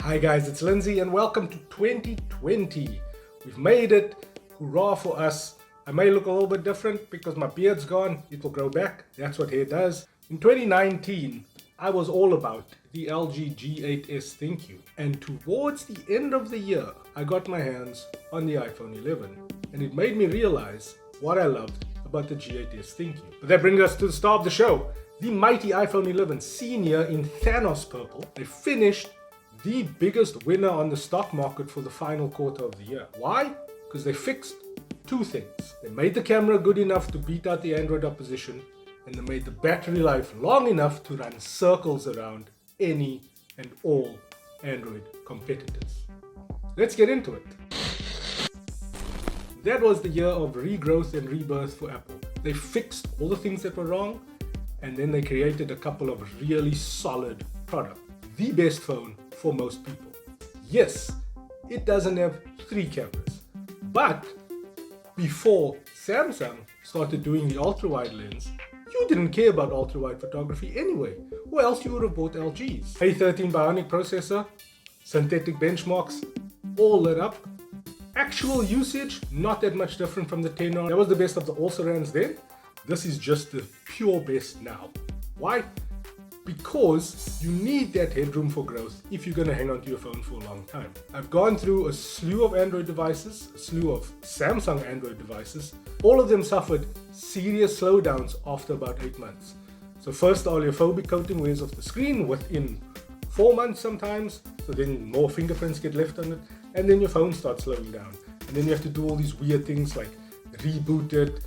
Hi guys, it's Lindsay and welcome to 2020. We've made it. Hurrah for us. I may look a little bit different because my beard's gone. It will grow back. That's what hair does. In 2019, I was all about the LG G8s ThinQ. And towards the end of the year, I got my hands on the iPhone 11. And it made me realize what I loved about the G8s ThinQ. But that brings us to the star of the show. The mighty iPhone 11 Senior in Thanos purple. They finished the biggest winner on the stock market for the final quarter of the year. Why? Because they fixed two things. They made the camera good enough to beat out the Android opposition, and they made the battery life long enough to run circles around any and all Android competitors. Let's get into it. That was the year of regrowth and rebirth for Apple. They fixed all the things that were wrong, and then they created a couple of really solid products. The best phone for most people. Yes, it doesn't have 3 cameras, but before Samsung started doing the ultra-wide lens, you didn't care about ultra-wide photography anyway, or else you would have bought LG's. A13 Bionic processor, synthetic benchmarks, all lit up. Actual usage, not that much different from the 10R. That was the best of the also-rans then. This is just the pure best now. Why? Because you need that headroom for growth if you're going to hang on to your phone for a long time. I've gone through a slew of Android devices, a slew of Samsung Android devices. All of them suffered serious slowdowns after about 8 months. So first the oleophobic coating wears off the screen within 4 months sometimes, so then more fingerprints get left on it, and then your phone starts slowing down. And then you have to do all these weird things like reboot it,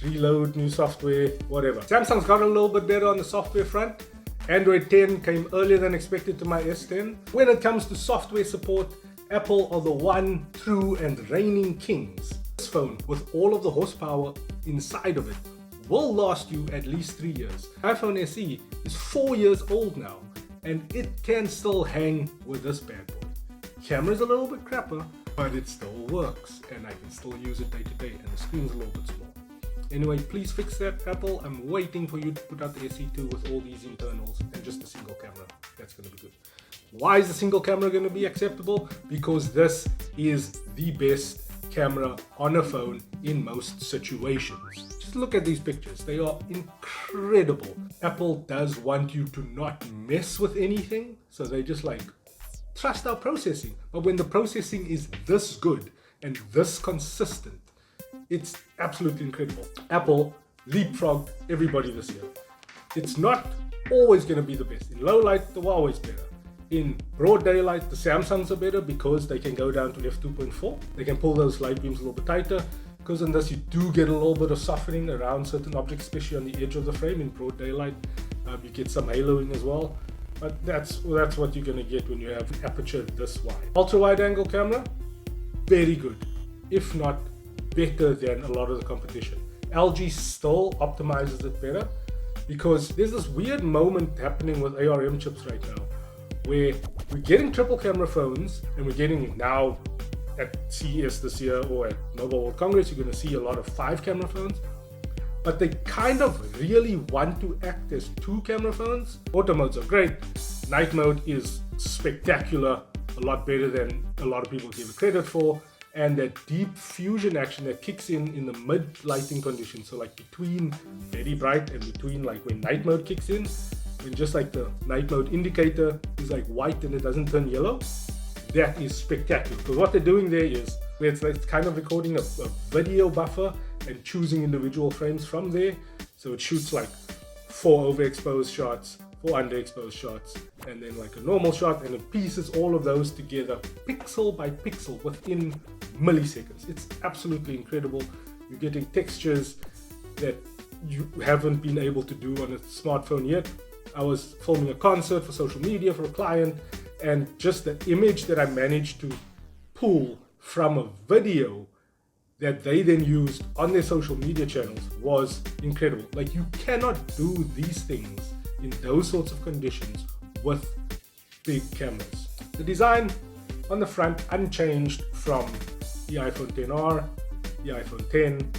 reload new software, whatever. Samsung's got a little bit better on the software front. Android 10 came earlier than expected to my S10. When it comes to software support, Apple are the one true and reigning kings. This phone, with all of the horsepower inside of it, will last you at least 3 years. iPhone SE is 4 years old now, and it can still hang with this bad boy. Camera's a little bit crapper, but it still works, and I can still use it day to day, and the screen's a little bit small. Anyway, please fix that, Apple. I'm waiting for you to put out the SE2 with all these internals and just a single camera. That's going to be good. Why is the single camera going to be acceptable? Because this is the best camera on a phone in most situations. Just look at these pictures. They are incredible. Apple does want you to not mess with anything, so they just like trust our processing. But when the processing is this good and this consistent, it's absolutely incredible. Apple leapfrogged everybody this year. It's not always going to be the best. In low light, the Huawei's better. In broad daylight, the Samsungs are better because they can go down to f2.4. They can pull those light beams a little bit tighter, because in this you do get a little bit of softening around certain objects, especially on the edge of the frame. In broad daylight, you get some haloing as well. But that's what you're going to get when you have an aperture this wide. Ultra-wide angle camera, very good, if not better than a lot of the competition. LG still optimizes it better because there's this weird moment happening with ARM chips right now where we're getting triple camera phones, and we're getting now at CES this year or at Mobile World Congress, you're going to see a lot of 5 camera phones, but they kind of really want to act as 2 camera phones. Auto modes are great. Night mode is spectacular, a lot better than a lot of people give it credit for. And that deep fusion action that kicks in the mid lighting conditions, so like between very bright and between like when night mode kicks in, when just like the night mode indicator is like white and it doesn't turn yellow, that is spectacular. Because what they're doing there is it's kind of recording a video buffer and choosing individual frames from there, so it shoots like 4 overexposed shots, 4 underexposed shots, and then like a normal shot, and it pieces all of those together pixel by pixel within milliseconds. It's absolutely incredible. You're getting textures that you haven't been able to do on a smartphone yet. I was filming a concert for social media for a client, and just the image that I managed to pull from a video that they then used on their social media channels was incredible. Like, you cannot do these things in those sorts of conditions with big cameras. The design on the front unchanged from the iPhone XR, the iPhone 10,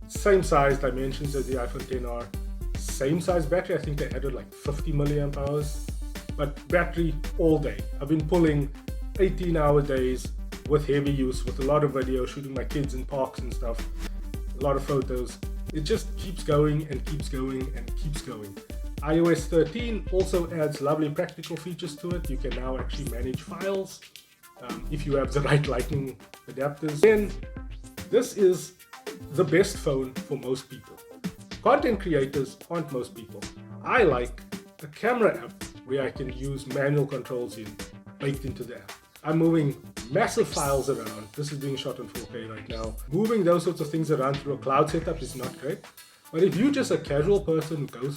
same size dimensions as the iPhone XR, same size battery. I think they added like 50 milliamp hours, but battery all day. I've been pulling 18-hour days with heavy use, with a lot of video, shooting my kids in parks and stuff, a lot of photos. It just keeps going and keeps going and keeps going. iOS 13 also adds lovely practical features to it. You can now actually manage files if you have the right lightning adapters. Then this is the best phone for most people. Content creators aren't most people. I like a camera app where I can use manual controls baked into the app. I'm moving massive files around. This is being shot in 4K right now. Moving those sorts of things around through a cloud setup is not great. But if you're just a casual person who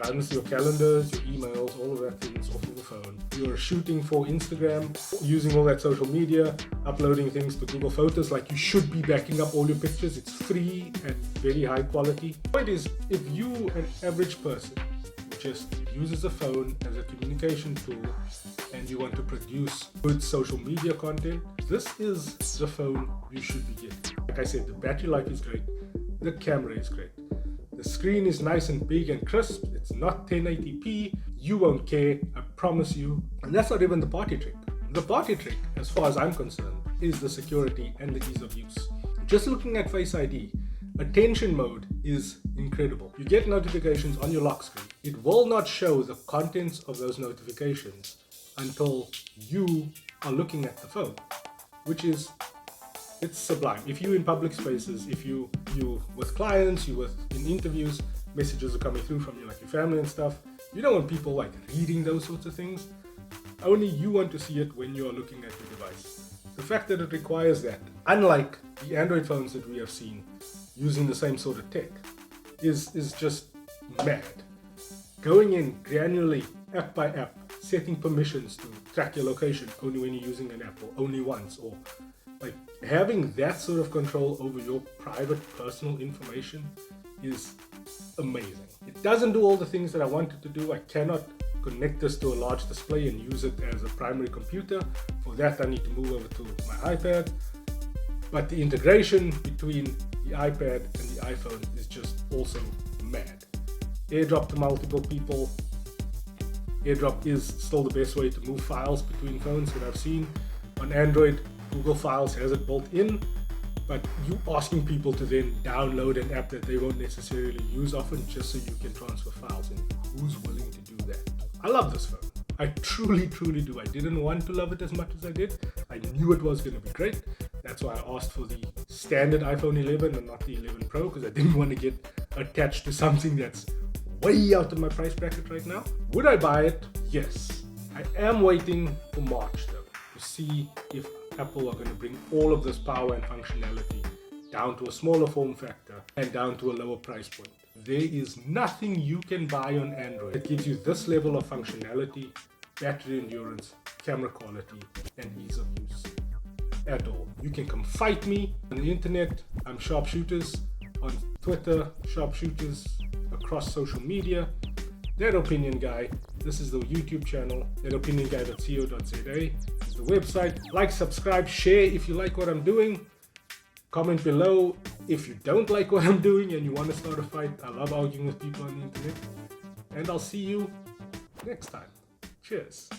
runs your calendars, your emails, all of that things off of the phone, you're shooting for Instagram, using all that social media, uploading things to Google Photos, like you should be backing up all your pictures. It's free and very high quality. The point is, if you, an average person, just uses a phone as a communication tool and you want to produce good social media content, this is the phone you should be getting. Like I said, the battery life is great, the camera is great, the screen is nice and big and crisp, it's not 1080p, you won't care, I promise you. And that's not even the party trick. The party trick, as far as I'm concerned, is the security and the ease of use. Just looking at Face ID, attention mode is incredible. You get notifications on your lock screen. It will not show the contents of those notifications until you are looking at the phone, it's sublime. If you're in public spaces, if you with clients, in interviews, messages are coming through from you, like your family and stuff, you don't want people like reading those sorts of things. Only you want to see it when you are looking at your device. The fact that it requires that, unlike the Android phones that we have seen using the same sort of tech, is just mad. Going in granularly, app by app, setting permissions to track your location only when you're using an app, or only once, or like having that sort of control over your private personal information is amazing. It doesn't do all the things that I wanted to do. I cannot connect this to a large display and use it as a primary computer. For that, I need to move over to my iPad. But the integration between the iPad and the iPhone is just also mad. AirDrop to multiple people. AirDrop is still the best way to move files between phones that I've seen. On Android, Google Files has it built in, but you asking people to then download an app that they won't necessarily use often just so you can transfer files, and who's willing to do that? I love this phone. I truly do. I didn't want to love it as much as I did. I knew it was going to be great. That's why I asked for the standard iPhone 11 and not the 11 Pro, because I didn't want to get attached to something that's way out of my price bracket right now. Would I buy it? Yes. I am waiting for March though, to see if Apple are going to bring all of this power and functionality down to a smaller form factor and down to a lower price point. There is nothing you can buy on Android that gives you this level of functionality, battery endurance, camera quality, and ease of use at all. You can come fight me on the internet. I'm Sharpshooters on Twitter, Sharpshooters across social media. That Opinion Guy, this is the YouTube channel, thatopinionguy.co.za is the website. Like, subscribe, share if you like what I'm doing. Comment below if you don't like what I'm doing and you want to start a fight. I love arguing with people on the internet. And I'll see you next time. Cheers.